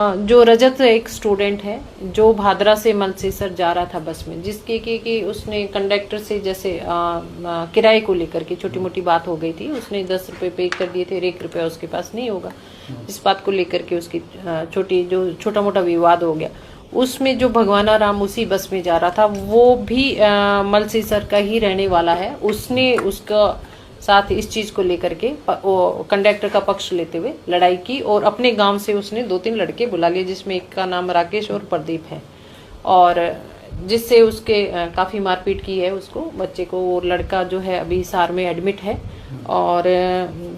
जो रजत एक स्टूडेंट है जो भादरा से मंदसौर जा रहा था बस में, जिसके कि उसने कंडक्टर से जैसे किराए को लेकर के छोटी मोटी बात हो गई थी। उसने 10 रुपए पे कर दिए थे और 1 रुपया उसके पास नहीं होगा। इस बात को लेकर के उसकी छोटा मोटा विवाद हो गया। उसमें जो भगवाना राम उसी बस में जा रहा था, वो भी मंदसौर का ही रहने वाला है। उसने उसका साथ इस चीज को लेकर के कंडक्टर का पक्ष लेते हुए लड़ाई की और अपने गांव से उसने 2-3 लड़के बुला लिए, जिसमें एक का नाम राकेश और प्रदीप है, और जिससे उसके काफी मारपीट की है उसको, बच्चे को। और लड़का जो है अभी हिसार में एडमिट है। और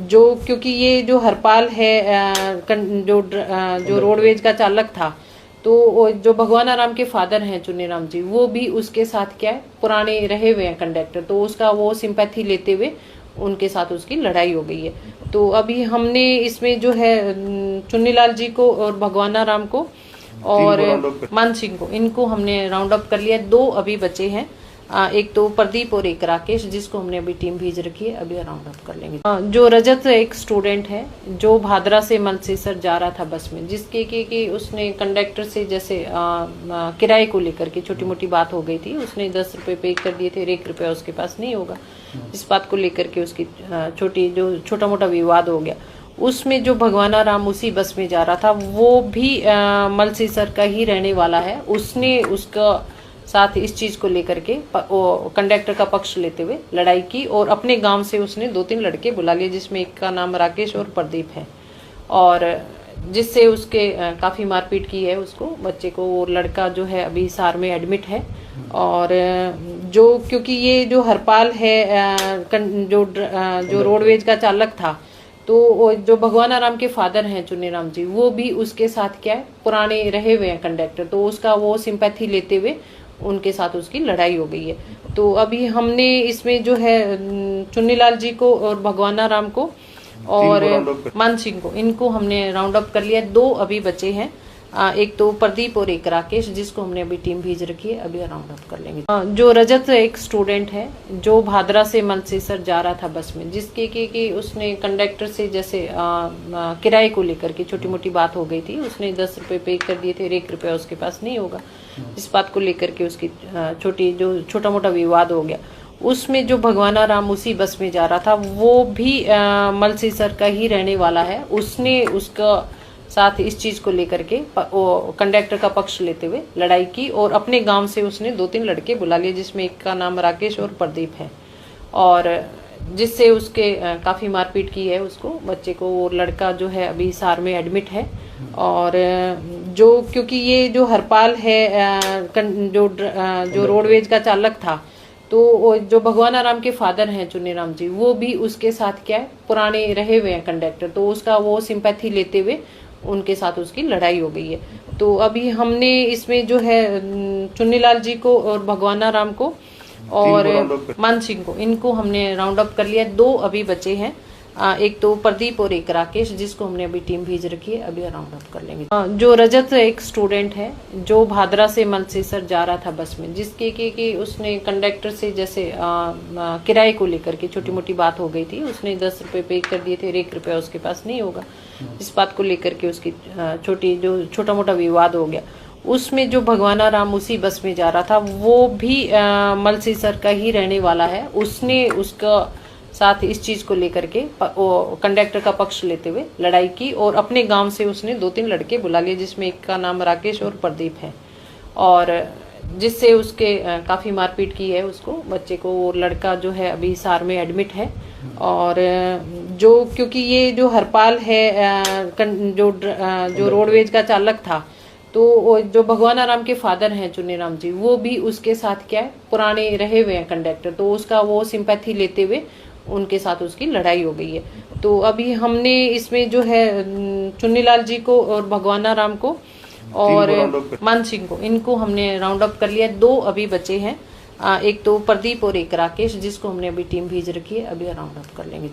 जो क्योंकि ये जो हरपाल है जो रोडवेज का चालक था, तो जो भगवाना राम के फादर हैं चुन्नी राम जी, वो भी उसके साथ क्या है, पुराने रहे हुए हैं कंडक्टर, तो उसका वो सिंपैथी लेते हुए उनके साथ उसकी लड़ाई हो गई है। तो अभी हमने इसमें जो है चुन्नीलाल जी को और भगवाना राम को और मान सिंह को, इनको हमने राउंड अप कर लिया। 2 अभी बचे हैं, एक तो प्रदीप और एक राकेश, जिसको हमने अभी टीम भेज रखी है, अभी राउंड अप कर लेंगे। जो रजत एक स्टूडेंट है जो भादरा से मंदसौर जा रहा था बस में, जिसके कि उसने कंडक्टर से जैसे किराए को लेकर के छोटी मोटी बात हो गई थी। उसने 10 रुपए पे कर दिए थे और 1 रुपया उसके पास नहीं होगा। इस बात को लेकर के उसकी छोटा मोटा विवाद हो गया। उसमें जो भगवाना राम उसी बस में जा रहा था, वो भी मंदसौर का ही रहने वाला है। उसने उसका साथ इस चीज को लेकर के कंडक्टर का पक्ष लेते हुए लड़ाई की और अपने गांव से उसने 2-3 लड़के बुला लिए, जिसमें एक का नाम राकेश और प्रदीप है, और जिससे उसके काफी मारपीट की है उसको, बच्चे को। और लड़का जो है अभी हिसार में एडमिट है। और जो क्योंकि ये जो हरपाल है जो रोडवेज का चालक था, तो जो भगवाना राम के फादर हैं चुन्नी राम जी, वो भी उसके साथ क्या है, पुराने रहे हुए हैं कंडक्टर, तो उसका वो सिंपैथी लेते हुए उनके साथ उसकी लड़ाई हो गई है। तो अभी हमने इसमें जो है चुन्नीलाल जी को और भगवाना राम को और मान सिंह को, इनको हमने राउंड अप कर लिया। 2 अभी बचे हैं, एक तो प्रदीप और एक राकेश, जिसको हमने अभी टीम भेज रखी है, अभी राउंड अप कर लेंगे। जो रजत एक स्टूडेंट है जो भादरा से मंदसौर जा रहा था बस में, जिसके कि उसने कंडक्टर से जैसे किराए को लेकर के छोटी मोटी बात हो गई थी। उसने 10 रुपए पे कर दिए थे और 1 रुपया उसके पास नहीं होगा। इस बात को लेकर के उसकी छोटा मोटा विवाद हो गया। उसमें जो भगवाना राम उसी बस में जा रहा था, वो भी मंदसौर का ही रहने वाला है। उसने उसका साथ इस चीज को लेकर के कंडक्टर का पक्ष लेते हुए लड़ाई की और अपने गांव से उसने 2-3 लड़के बुला लिए, जिसमें एक का नाम राकेश और प्रदीप है, और जिससे उसके काफी मारपीट की है उसको, बच्चे को। और लड़का जो है अभी हिसार में एडमिट है। और जो क्योंकि ये जो हरपाल है जो रोडवेज का चालक था, तो जो भगवाना राम के फादर हैं चुन्नी राम जी, वो भी उसके साथ क्या है, पुराने रहे हुए हैं कंडक्टर, तो उसका वो सिंपैथी लेते हुए उनके साथ उसकी लड़ाई हो गई है। तो अभी हमने इसमें जो है चुन्नीलाल जी को और भगवाना राम को और मान सिंह को, इनको हमने राउंड अप कर लिया। 2 अभी बचे हैं, एक तो प्रदीप और एक राकेश, जिसको हमने अभी टीम भेज रखी है, अभी राउंड अप कर लेंगे। जो रजत एक स्टूडेंट है जो भादरा से मंदसौर जा रहा था बस में, जिसके कि उसने कंडक्टर से जैसे किराए को लेकर के छोटी मोटी बात हो गई थी। उसने 10 रुपए पे कर दिए थे और 1 रुपया उसके पास नहीं होगा। इस बात को लेकर के उसकी छोटा मोटा विवाद हो गया। उसमें जो भगवाना राम उसी बस में जा रहा था, वो भी मंदसौर का ही रहने वाला है। उसने उसका साथ इस चीज को लेकर के कंडक्टर का पक्ष लेते हुए लड़ाई की और अपने गांव से उसने 2-3 लड़के बुला लिए, जिसमें एक का नाम राकेश और प्रदीप है, और जिससे उसके काफी मारपीट की है उसको, बच्चे को। और लड़का जो है अभी हिसार में एडमिट है। और जो क्योंकि ये जो हरपाल है जो रोडवेज का चालक था, तो जो भगवाना राम के फादर हैं चुन्नी राम जी, वो भी उसके साथ क्या है, पुराने रहे हुए हैं कंडक्टर, तो उसका वो सिंपैथी लेते हुए उनके साथ उसकी लड़ाई हो गई है। तो अभी हमने इसमें जो है चुन्नीलाल जी को और भगवाना राम को और मान सिंह को, इनको हमने राउंड अप कर लिया। 2 अभी बचे हैं, एक तो प्रदीप और एक राकेश, जिसको हमने अभी टीम भेज रखी है, अभी राउंड अप कर लेंगे।